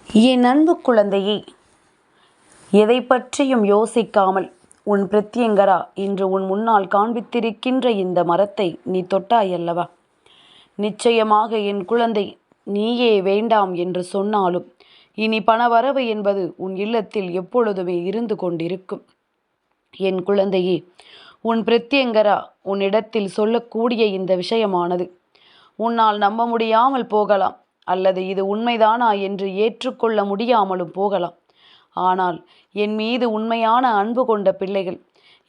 என் அன்பு குழந்தையே, எதை பற்றியும் யோசிக்காமல் உன் பிரத்யங்கரா இன்று உன் முன்னால் காண்பித்திருக்கின்ற இந்த மரத்தை நீ தொட்டாயல்லவா? நிச்சயமாக என் குழந்தை, நீயே வேண்டாம் என்று சொன்னாலும் இனி பணவரவு என்பது உன் இல்லத்தில் எப்பொழுதுமே இருந்து கொண்டிருக்கும். என் குழந்தையே, உன் பிரத்யங்கரா உன்னிடத்தில் சொல்லக்கூடிய இந்த விஷயமானது உன்னால் நம்ப முடியாமல் போகலாம், அல்லது இது உண்மைதானா என்று ஏற்றுக்கொள்ள முடியாமலும் போகலாம். ஆனால் என் மீது உண்மையான அன்பு கொண்ட பிள்ளைகள்,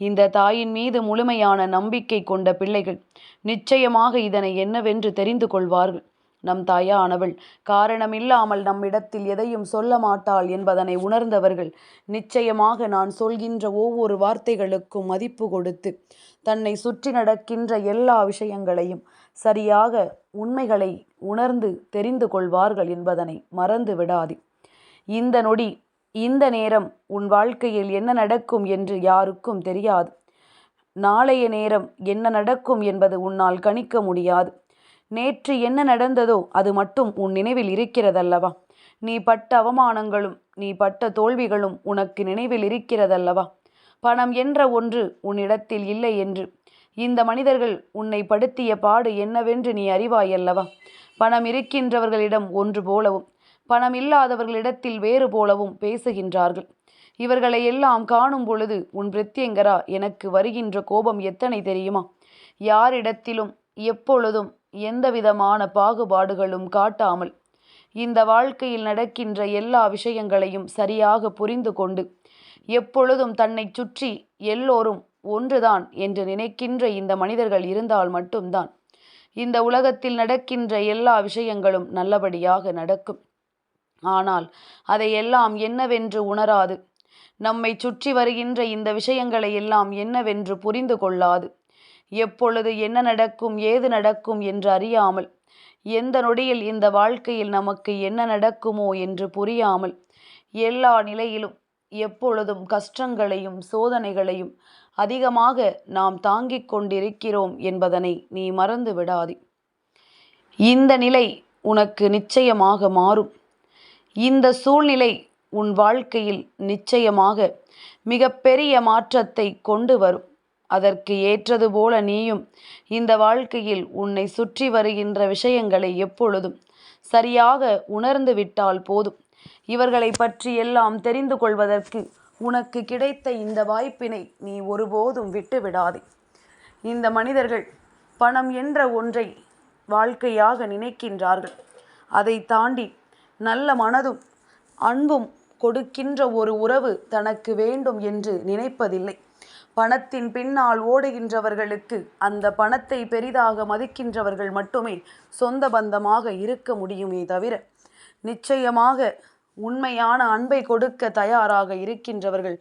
இந்த தாயின் மீது முழுமையான நம்பிக்கை கொண்ட பிள்ளைகள் நிச்சயமாக இதனை என்னவென்று தெரிந்து கொள்வார்கள். நம் தாயானவள் காரணமில்லாமல் நம்மிடத்தில் எதையும் சொல்ல மாட்டாள் என்பதனை உணர்ந்தவர்கள் நிச்சயமாக நான் சொல்கின்ற ஒவ்வொரு வார்த்தைகளுக்கும் மதிப்பு கொடுத்து தன்னை சுற்றி நடக்கின்ற எல்லா விஷயங்களையும் சரியாக உண்மைகளை உணர்ந்து தெரிந்து கொள்வார்கள் என்பதனை மறந்து விடாதே. இந்த நொடி, இந்த நேரம் உன் வாழ்க்கையில் என்ன நடக்கும் என்று யாருக்கும் தெரியாது. நாளைய நேரம் என்ன நடக்கும் என்பது உன்னால் கணிக்க முடியாது. நேற்று என்ன நடந்ததோ அது மட்டும் உன் நினைவில் இருக்கிறதல்லவா? நீ பட்ட அவமானங்களும் நீ பட்ட தோல்விகளும் உனக்கு நினைவில் இருக்கிறதல்லவா? பணம் என்ற ஒன்று உன்னிடத்தில் இல்லை என்று இந்த மனிதர்கள் உன்னை படுத்திய பாடு என்னவென்று நீ அறிவாயல்லவா? பணம் இருக்கின்றவர்களிடம் ஒன்று போலவும் பணம் இல்லாதவர்களிடத்தில் வேறு போலவும் பேசுகின்றார்கள். இவர்களை எல்லாம் காணும் பொழுது உன் பிரத்யங்கரா எனக்கு வருகின்ற கோபம் எத்தனை தெரியுமா? யாரிடத்திலும் எப்பொழுதும் எந்தவிதமான பாகுபாடுகளும் காட்டாமல் இந்த வாழ்க்கையில் நடக்கின்ற எல்லா விஷயங்களையும் சரியாக புரிந்து கொண்டு எப்பொழுதும் தன்னை சுற்றி எல்லோரும் ஒன்றுதான் என்று நினைக்கின்ற இந்த மனிதர்கள் இருந்தால் மட்டும்தான் இந்த உலகத்தில் நடக்கின்ற எல்லா விஷயங்களும் நல்லபடியாக நடக்கும். ஆனால் அதையெல்லாம் என்னவென்று உணராது, நம்மை சுற்றி வருகின்ற இந்த விஷயங்களை எல்லாம் என்னவென்று புரிந்து கொள்ளாது, எப்பொழுது என்ன நடக்கும் ஏது நடக்கும் என்று அறியாமல், எந்த நொடியில் இந்த வாழ்க்கையில் நமக்கு என்ன நடக்குமோ என்று புரியாமல், எல்லா நிலையிலும் எப்பொழுதும் கஷ்டங்களையும் சோதனைகளையும் அதிகமாக நாம் தாங்கிக் கொண்டிருக்கிறோம் என்பதனை நீ மறந்து விடாதே. இந்த நிலை உனக்கு நிச்சயமாக மாறும். இந்த சூழ்நிலை உன் வாழ்க்கையில் நிச்சயமாக மிகப்பெரிய மாற்றத்தை கொண்டு வரும். அதற்கு ஏற்றது போல நீயும் இந்த வாழ்க்கையில் உன்னை சுற்றி வருகின்ற விஷயங்களை எப்பொழுதும் சரியாக உணர்ந்து விட்டால் போதும். இவர்களை பற்றி எல்லாம் தெரிந்து கொள்வதற்கு உனக்கு கிடைத்த இந்த வாய்ப்பினை நீ ஒருபோதும் விட்டு விடாதே. இந்த மனிதர்கள் பணம் என்ற ஒன்றை வாழ்க்கையாக நினைக்கின்றார்கள். அதை தாண்டி நல்ல மனதும் அன்பும் கொடுக்கின்ற ஒரு உறவு தனக்கு வேண்டும் என்று நினைப்பதில்லை. பணத்தின் பின்னால் ஓடுகின்றவர்களுக்கு அந்த பணத்தை பெரிதாக மதிக்கின்றவர்கள் மட்டுமே சொந்த பந்தமாக இருக்க முடியுமே தவிர, நிச்சயமாக உண்மையான அன்பை கொடுக்க தயாராக இருக்கின்றவர்கள்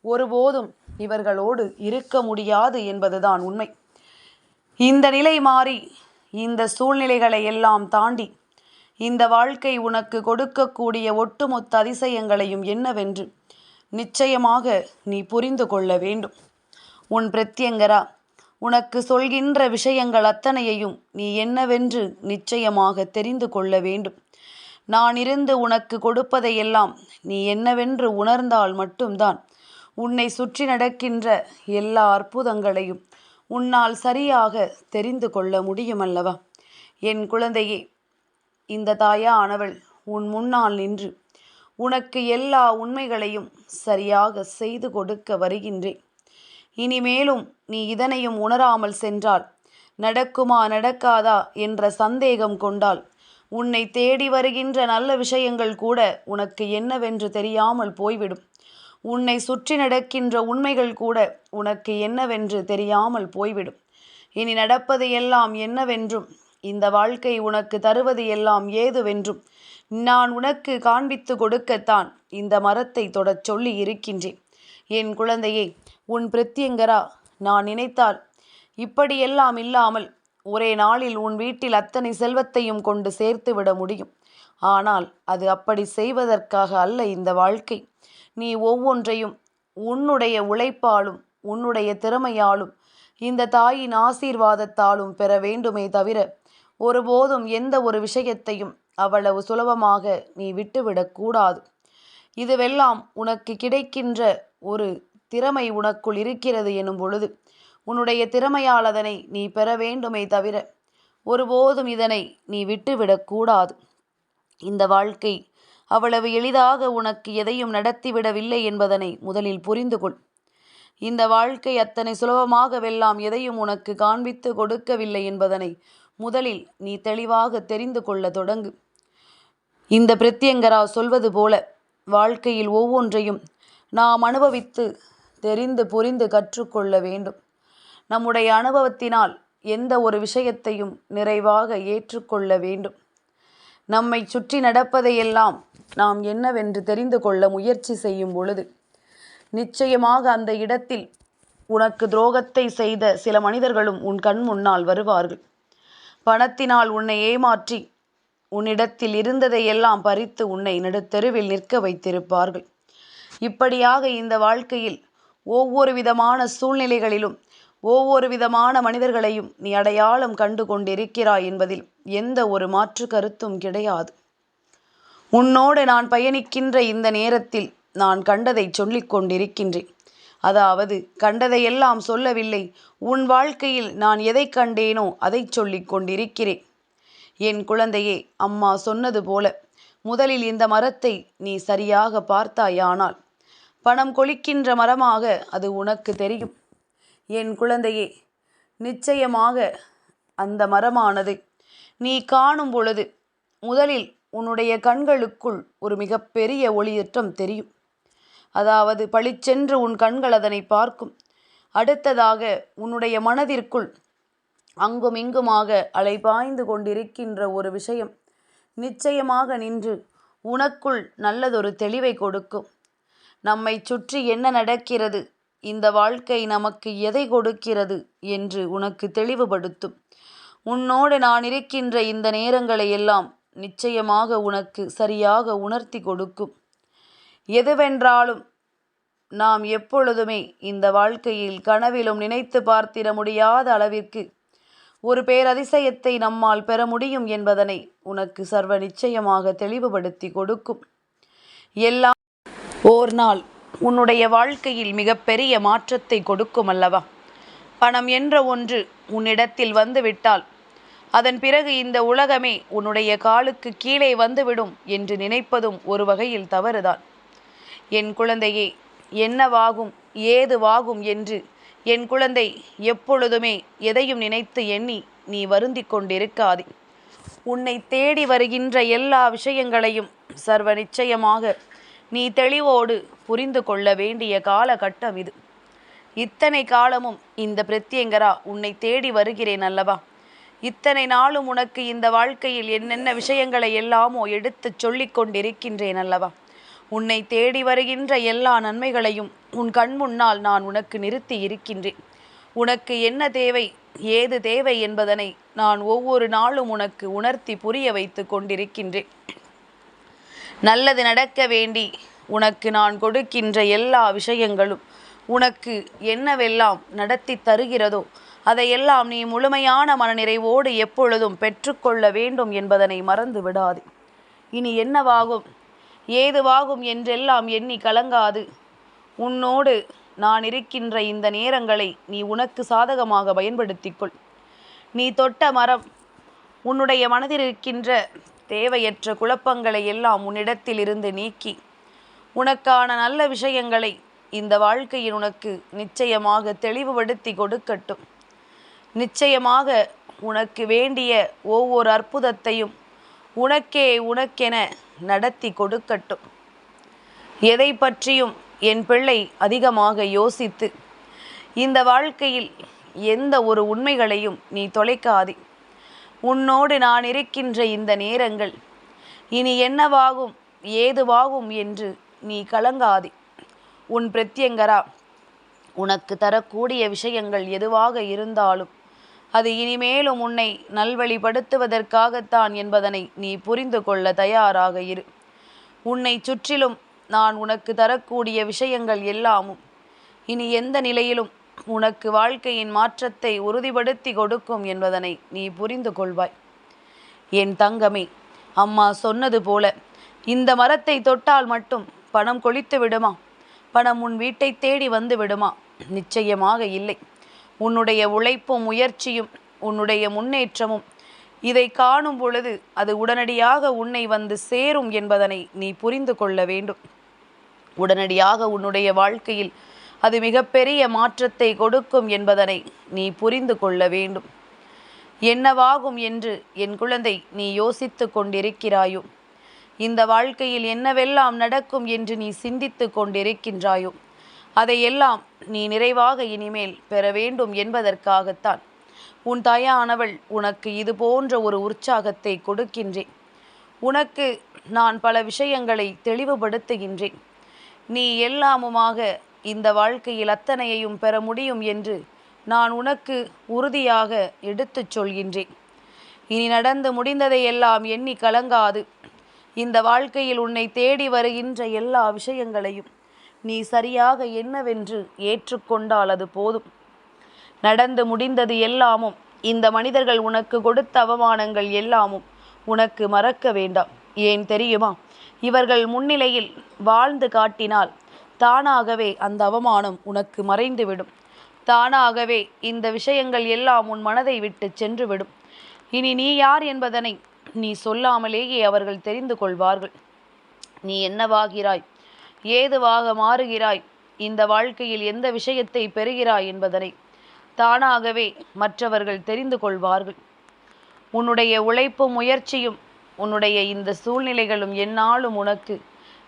ஒருபோதும் இவர்களோடு இருக்க முடியாது என்பதுதான் உண்மை. இந்த நிலை மாறி இந்த சூழ்நிலைகளை எல்லாம் தாண்டி இந்த வாழ்க்கை உனக்கு கொடுக்கக்கூடிய ஒட்டுமொத்த அதிசயங்களையும் என்னவென்று நிச்சயமாக நீ புரிந்து கொள்ள வேண்டும். உன் பிரத்யங்கரா உனக்கு சொல்கின்ற விஷயங்கள் அத்தனையையும் நீ என்னவென்று நிச்சயமாக தெரிந்து கொள்ள வேண்டும். நான் இருந்து உனக்கு கொடுப்பதையெல்லாம் நீ என்னவென்று உணர்ந்தால் மட்டும்தான் உன்னை சுற்றி நடக்கின்ற எல்லா அற்புதங்களையும் உன்னால் சரியாக தெரிந்து கொள்ள முடியுமல்லவா? என் குழந்தையே, இந்த தாயானவள் உன் முன்னால் நின்று உனக்கு எல்லா உண்மைகளையும் சரியாக செய்து கொடுக்க வருகின்றேன். இனிமேலும் நீ இதனையும் உணராமல் சென்றால், நடக்குமா நடக்காதா என்ற சந்தேகம் கொண்டால், உன்னை தேடி வருகின்ற நல்ல விஷயங்கள் கூட உனக்கு என்னவென்று தெரியாமல் போய்விடும். உன்னை சுற்றி நடக்கின்ற உண்மைகள் கூட உனக்கு என்னவென்று தெரியாமல் போய்விடும். இனி நடப்பது எல்லாம் என்னவென்றும், இந்த வாழ்க்கை உனக்கு தருவது எல்லாம் ஏதுவென்றும் நான் உனக்கு காண்பித்து கொடுக்கத்தான் இந்த மரத்தை தொடச் சொல்லி இருக்கின்றேன். என் குழந்தையே, உன் பிரத்யங்கரா நான் நினைத்தால் இப்படியெல்லாம் இல்லாமல் ஒரே நாளில் உன் வீட்டில் அத்தனை செல்வத்தையும் கொண்டு சேர்த்து விட முடியும். ஆனால் அது அப்படி செய்வதற்காக அல்ல இந்த வாழ்க்கை. நீ ஒவ்வொன்றையும் உன்னுடைய உழைப்பாலும் உன்னுடைய திறமையாலும் இந்த தாயின் ஆசீர்வாதத்தாலும் பெற வேண்டுமே தவிர ஒருபோதும் எந்த ஒரு விஷயத்தையும் அவ்வளவு சுலபமாக நீ விட்டுவிடக்கூடாது. இதுவெல்லாம் உனக்கு கிடைக்கின்ற ஒரு திறமை உனக்குள் இருக்கிறது எனும் பொழுது உன்னுடைய திறமையால் அதனை நீ பெற வேண்டுமே தவிர ஒருபோதும் இதனை நீ விட்டுவிடக்கூடாது. இந்த வாழ்க்கை அவ்வளவு எளிதாக உனக்கு எதையும் நடத்திவிடவில்லை என்பதனை முதலில் புரிந்து கொள். இந்த வாழ்க்கை அத்தனை சுலபமாகவெல்லாம் எதையும் உனக்கு காண்பித்து கொடுக்கவில்லை என்பதனை முதலில் நீ தெளிவாக தெரிந்து கொள்ள தொடங்கு. இந்த பிரத்யங்கரா சொல்வது போல வாழ்க்கையில் ஒவ்வொன்றையும் நாம் அனுபவித்து தெரிந்து புரிந்து கற்றுக்கொள்ள வேண்டும். நம்முடைய அனுபவத்தினால் எந்த ஒரு விஷயத்தையும் நிறைவாக ஏற்றுக்கொள்ள வேண்டும். நம்மை சுற்றி நடப்பதையெல்லாம் நாம் என்னவென்று தெரிந்து கொள்ள முயற்சி செய்யும் பொழுது நிச்சயமாக அந்த இடத்தில் உனக்கு துரோகத்தை செய்த சில மனிதர்களும் உன் கண் முன்னால் வருவார்கள். பணத்தினால் உன்னை ஏமாற்றி உன்னிடத்தில் இருந்ததையெல்லாம் பறித்து உன்னை நடுத்தெருவில் நிற்க வைத்திருப்பார்கள். இப்படியாக இந்த வாழ்க்கையில் ஒவ்வொரு விதமான சூழ்நிலைகளிலும் ஒவ்வொரு விதமான மனிதர்களையும் நீ அடையாளம் கண்டு கொண்டிருக்கிறாய் என்பதில் எந்த ஒரு மாற்று கருத்தும் கிடையாது. உன்னோடு நான் பயணிக்கின்ற இந்த நேரத்தில் நான் கண்டதை சொல்லிக் கொண்டிருக்கின்றேன். அதாவது கண்டதையெல்லாம் சொல்லவில்லை, உன் வாழ்க்கையில் நான் எதை கண்டேனோ அதை சொல்லிக் கொண்டிருக்கிறேன். என் குழந்தையே, அம்மா சொன்னது போல முதலில் இந்த மரத்தை நீ சரியாக பார்த்தாயானால் பணம் கொளிக்கின்ற மரமாக அது உனக்கு தெரியும். என் குழந்தையே, நிச்சயமாக அந்த மரமானது நீ காணும் பொழுது முதலில் உன்னுடைய கண்களுக்குள் ஒரு மிகப்பெரிய ஒளியேற்றம் தெரியும். அதாவது பளிச்சென்று உன் கண்கள் அதனை பார்க்கும். அடுத்ததாக உன்னுடைய மனதிற்குள் அங்கும் இங்குமாக அலைபாய்ந்து கொண்டிருக்கின்ற ஒரு விஷயம் நிச்சயமாக நின்று உனக்குள் நல்லதொரு தெளிவை கொடுக்கும். நம்மை சுற்றி என்ன நடக்கிறது, இந்த வாழ்க்கை நமக்கு எதை கொடுக்கிறது என்று உனக்கு தெளிவுபடுத்தும். உன்னோடு நான் இருக்கின்ற இந்த நேரங்களை எல்லாம் நிச்சயமாக உனக்கு சரியாக உணர்த்தி கொடுக்கும். எதுவென்றாலும் நாம் எப்பொழுதுமே இந்த வாழ்க்கையில் கனவிலும் நினைத்து பார்த்திட முடியாத அளவிற்கு ஒரு பேரதிசயத்தை நம்மால் பெற முடியும் என்பதனை உனக்கு சர்வ நிச்சயமாக தெளிவுபடுத்தி கொடுக்கும். எல்லாம் ஓர் நாள் உன்னுடைய வாழ்க்கையில் மிகப்பெரிய மாற்றத்தை கொடுக்கும் அல்லவா? பணம் என்ற ஒன்று உன்னிடத்தில் வந்துவிட்டால் அதன் பிறகு இந்த உலகமே உன்னுடைய காலுக்கு கீழே வந்துவிடும் என்று நினைப்பதும் ஒரு வகையில் தவறுதான். என் குழந்தையே, என்னவாகும் ஏதுவாகும் என்று என் குழந்தை எப்பொழுதுமே எதையும் நினைத்து எண்ணி நீ வருந்தி கொண்டிருக்காதே. உன்னை தேடி வருகின்ற எல்லா விஷயங்களையும் சர்வ நிச்சயமாக நீ தெளிவோடு புரிந்து கொள்ள வேண்டிய காலகட்டம் இது. இத்தனை காலமும் இந்த பிரத்யங்கரா உன்னை தேடி வருகிறேன் அல்லவா? இத்தனை நாளும் உனக்கு இந்த வாழ்க்கையில் என்னென்ன விஷயங்களை எல்லாமோ எடுத்துச் சொல்லிக் கொண்டிருக்கின்றேன் அல்லவா? உன்னை தேடி வருகின்ற எல்லா நன்மைகளையும் உன் கண் முன்னால் நான் உனக்கு நிறுத்தி இருக்கின்றேன். உனக்கு என்ன தேவை, ஏது தேவை என்பதனை நான் ஒவ்வொரு நாளும் உனக்கு உணர்த்தி புரிய வைத்து கொண்டிருக்கின்றேன். நல்லது நடக்க வேண்டி உனக்கு நான் கொடுக்கின்ற எல்லா விஷயங்களும் உனக்கு என்னவெல்லாம் நடத்தி தருகிறதோ அதையெல்லாம் நீ முழுமையான மனநிறைவோடு எப்பொழுதும் பெற்றுக்கொள்ள வேண்டும் என்பதனை மறந்து விடாது. இனி என்னவாகும் ஏதுவாகும் என்றெல்லாம் எண்ணி கலங்காது. உன்னோடு நான் இருக்கின்ற இந்த நேரங்களை நீ உனக்கு சாதகமாக பயன்படுத்திக்கொள். நீ தொட்ட மரம் உன்னுடைய மனதில் இருக்கின்ற தேவையற்ற குழப்பங்களை எல்லாம் உன்னிடத்தில் இருந்து நீக்கி உனக்கான நல்ல விஷயங்களை இந்த வாழ்க்கையில் உனக்கு நிச்சயமாக தெளிவுபடுத்தி கொடுக்கட்டும். நிச்சயமாக உனக்கு வேண்டிய ஒவ்வொரு அற்புதத்தையும் உனக்கென நடத்தி கொடுக்கட்டும். எதை பற்றியும் என் பிள்ளை அதிகமாக யோசித்து இந்த வாழ்க்கையில் எந்த ஒரு உண்மைகளையும் நீ தொலைக்காதே. உன்னோடு நான் இருக்கின்ற இந்த நேரங்கள் இனி என்னவாகும் ஏதுவாகும் என்று நீ கலங்காதே. உன் பிரத்யங்கரா உனக்கு தரக்கூடிய விஷயங்கள் எதுவாக இருந்தாலும் அது இனிமேலும் உன்னை நல்வழிப்படுத்துவதற்காகத்தான் என்பதனை நீ புரிந்து கொள்ள தயாராக இரு. உன்னை சுற்றிலும் நான் உனக்கு தரக்கூடிய விஷயங்கள் எல்லாமும் இனி எந்த நிலையிலும் உனக்கு வாழ்க்கையின் மாற்றத்தை உறுதிப்படுத்தி கொடுக்கும் என்பதனை நீ புரிந்து கொள்வாய். என் தங்கமே, அம்மா சொன்னது போல இந்த மரத்தை தொட்டால் மட்டும் பணம் கொளித்து விடுமா? பணம் உன் வீட்டை தேடி வந்து விடுமா? நிச்சயமாக இல்லை. உன்னுடைய உழைப்பும் முயற்சியும் உன்னுடைய முன்னேற்றமும் இதை காணும் பொழுது அது உடனடியாக உன்னை வந்து சேரும் என்பதனை நீ புரிந்து கொள்ள வேண்டும். உடனடியாக உன்னுடைய வாழ்க்கையில் அது மிகப்பெரிய மாற்றத்தை கொடுக்கும் என்பதனை நீ புரிந்து கொள்ள வேண்டும். என்னவாகும் என்று என் குழந்தை நீ யோசித்து கொண்டிருக்கிறாயோ? இந்த வாழ்க்கையில் என்னவெல்லாம் நடக்கும் என்று நீ சிந்தித்து கொண்டிருக்கின்றாயோ? அதையெல்லாம் நீ நிறைவாக இனிமேல் பெற வேண்டும் என்பதற்காகத்தான் உன் தாயானவள் உனக்கு இது போன்ற ஒரு உற்சாகத்தை கொடுக்கின்றேன். உனக்கு நான் பல விஷயங்களை தெளிவுபடுத்துகின்றேன். நீ எல்லாமுமாக இந்த வாழ்க்கையில் அத்தனையையும் பெற முடியும் என்று நான் உனக்கு உறுதியாக எடுத்துச் சொல்கின்றேன். இனி நடந்து முடிந்ததையெல்லாம் எண்ணி கலங்காது. இந்த வாழ்க்கையில் உன்னை தேடி வருகின்ற எல்லா விஷயங்களையும் நீ சரியாக என்னவென்று ஏற்றுக்கொண்டால் அது போதும். நடந்து முடிந்தது எல்லாமும், இந்த மனிதர்கள் உனக்கு கொடுத்த அவமானங்கள் எல்லாமும் உனக்கு மறக்க வேண்டாம். ஏன் தெரியுமா? இவர்கள் முன்னிலையில் வாழ்ந்து காட்டினால் தானாகவே அந்த அவமானம் உனக்கு மறைந்துவிடும். தானாகவே இந்த விஷயங்கள் எல்லாம் உன் மனதை விட்டு சென்றுவிடும். இனி நீ யார் என்பதனை நீ சொல்லாமலேயே அவர்கள் தெரிந்து கொள்வார்கள். நீ என்னவாகிறாய், ஏதுவாக மாறுகிறாய், இந்த வாழ்க்கையில் எந்த விஷயத்தை பெறுகிறாய் என்பதனை தானாகவே மற்றவர்கள் தெரிந்து கொள்வார்கள். உன்னுடைய உழைப்பும் முயற்சியும் உன்னுடைய இந்த சூழ்நிலைகளும் எந்நாளும் உனக்கு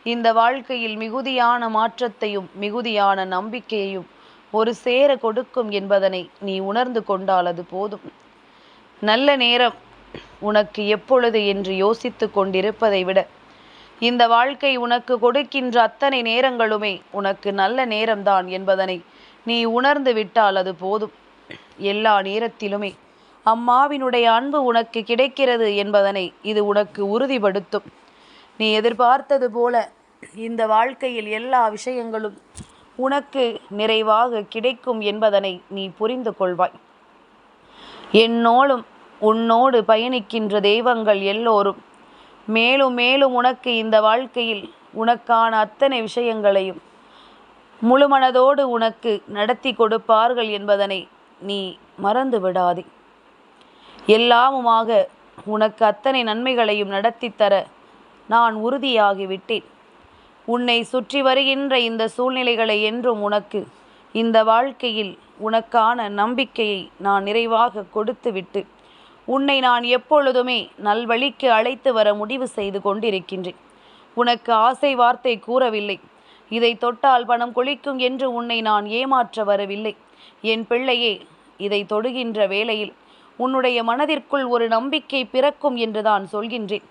இந்த வாழ்க்கையில் மிகுதியான மாற்றத்தையும் மிகுதியான நம்பிக்கையையும் ஒரு சேர கொடுக்கும் என்பதனை நீ உணர்ந்து கொண்டால் அது போதும். நல்ல நேரம் உனக்கு எப்பொழுது என்று யோசித்து கொண்டிருப்பதை விட இந்த வாழ்க்கை உனக்கு கொடுக்கின்ற அத்தனை நேரங்களுமே உனக்கு நல்ல நேரம்தான் என்பதனை நீ உணர்ந்து விட்டால் அது போதும். எல்லா நேரத்திலுமே அம்மாவினுடைய அன்பு உனக்கு கிடைக்கிறது என்பதனை இது உனக்கு உறுதிப்படுத்தும். நீ எதிர்பார்த்தது போல இந்த வாழ்க்கையில் எல்லா விஷயங்களும் உனக்கு நிறைவாக கிடைக்கும் என்பதனை நீ புரிந்து கொள்வாய். என்னோடும் உன்னோடு பயணிக்கின்ற தெய்வங்கள் எல்லோரும் மேலும் மேலும் உனக்கு இந்த வாழ்க்கையில் உனக்கான அத்தனை விஷயங்களையும் முழுமனதோடு உனக்கு நடத்தி கொடுப்பார்கள் என்பதனை நீ மறந்து விடாதே. எல்லாமுமாக உனக்கு அத்தனை நன்மைகளையும் நடத்தி தர நான் உறுதியாகிவிட்டேன். உன்னை சுற்றி வருகின்ற இந்த சூழ்நிலைகளை என்றும் உனக்கு இந்த வாழ்க்கையில் உனக்கான நம்பிக்கையை நான் நிறைவாக கொடுத்துவிட்டு உன்னை நான் எப்பொழுதுமே நல்வழிக்கு அழைத்து வர முடிவு செய்து கொண்டிருக்கின்றேன். உனக்கு ஆசை வார்த்தை கூறவில்லை. இதை தொட்டால் பணம் கொளிக்கும் என்று உன்னை நான் ஏமாற்ற வரவில்லை. என் பிள்ளையே, இதை தொடுகின்ற வேளையில் உன்னுடைய மனதிற்குள் ஒரு நம்பிக்கை பிறக்கும் என்று தான் சொல்கின்றேன்.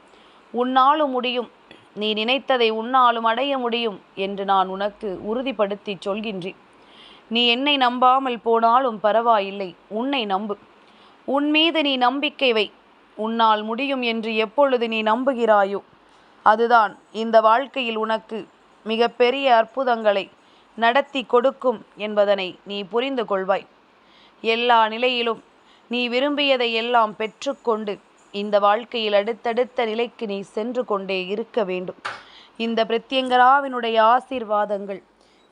உன்னாலும் முடியும், நீ நினைத்ததை உன்னாலும் அடைய முடியும் என்று நான் உனக்கு உறுதிப்படுத்தி சொல்கின்றேன். நீ என்னை நம்பாமல் போனாலும் பரவாயில்லை, உன்னை நம்பு. உன் மீது நீ நம்பிக்கை வை. உன்னால் முடியும் என்று எப்பொழுது நீ நம்புகிறாயோ அதுதான் இந்த வாழ்க்கையில் உனக்கு மிகப்பெரிய அற்புதங்களை நடத்தி கொடுக்கும் என்பதனை நீ புரிந்து கொள்வாய். எல்லா நிலையிலும் நீ விரும்பியதை எல்லாம் பெற்றுக்கொண்டு இந்த வாழ்க்கையில் அடுத்தடுத்த நிலைக்கு நீ சென்று கொண்டே இருக்க வேண்டும். இந்த பிரத்யங்கராவினுடைய ஆசீர்வாதங்கள்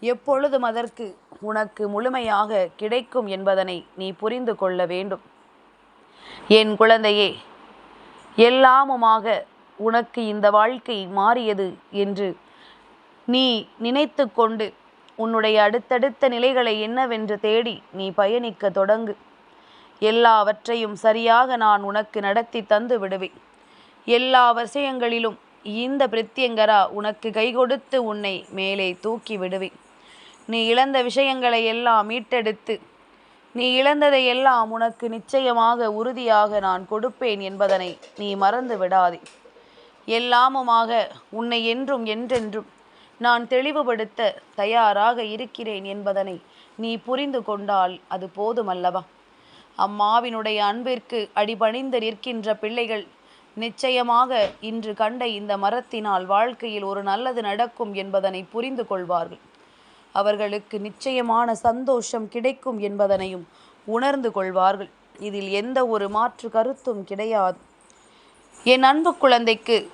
எப்பொழுதும் அதற்கு உனக்கு முழுமையாக கிடைக்கும் என்பதனை நீ புரிந்து கொள்ள வேண்டும். என் குழந்தையே, எல்லாமுமாக உனக்கு இந்த வாழ்க்கை மாறியது என்று நீ நினைத்து கொண்டு உன்னுடைய அடுத்தடுத்த நிலைகளை என்னவென்று தேடி நீ பயணிக்க தொடங்கு. எல்லாவற்றையும் சரியாக நான் உனக்கு நடத்தி தந்து விடுவேன். எல்லா விஷயங்களிலும் இந்த பிரத்யங்கரா உனக்கு கை கொடுத்து உன்னை மேலே தூக்கி விடுவேன். நீ இழந்த விஷயங்களை எல்லாம் மீட்டெடுத்து நீ இழந்ததை எல்லாம் உனக்கு நிச்சயமாக உறுதியாக நான் கொடுப்பேன் என்பதனை நீ மறந்து விடாதே. எல்லாமுமாக உன்னை என்றும் என்றென்றும் நான் தெளிவுபடுத்த தயாராக இருக்கிறேன் என்பதனை நீ புரிந்து கொண்டால் அது போதுமல்லவா? அம்மாவினுடைய அன்பிற்கு அடிபணிந்து நிற்கின்ற பிள்ளைகள் நிச்சயமாக இன்று கண்ட இந்த மரத்தினால் வாழ்க்கையில் ஒரு நல்லது நடக்கும் என்பதனை புரிந்து கொள்வார்கள். அவர்களுக்கு நிச்சயமான சந்தோஷம் கிடைக்கும் என்பதனையும் உணர்ந்து கொள்வார்கள். இதில் எந்த ஒரு மாற்று கருத்தும் கிடையாது. என் அன்பு குழந்தைக்கு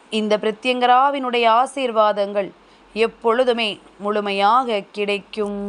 இந்த பிரத்யங்கராவினுடைய ஆசீர்வாதங்கள் எப்பொழுதுமே முழுமையாக கிடைக்கும்.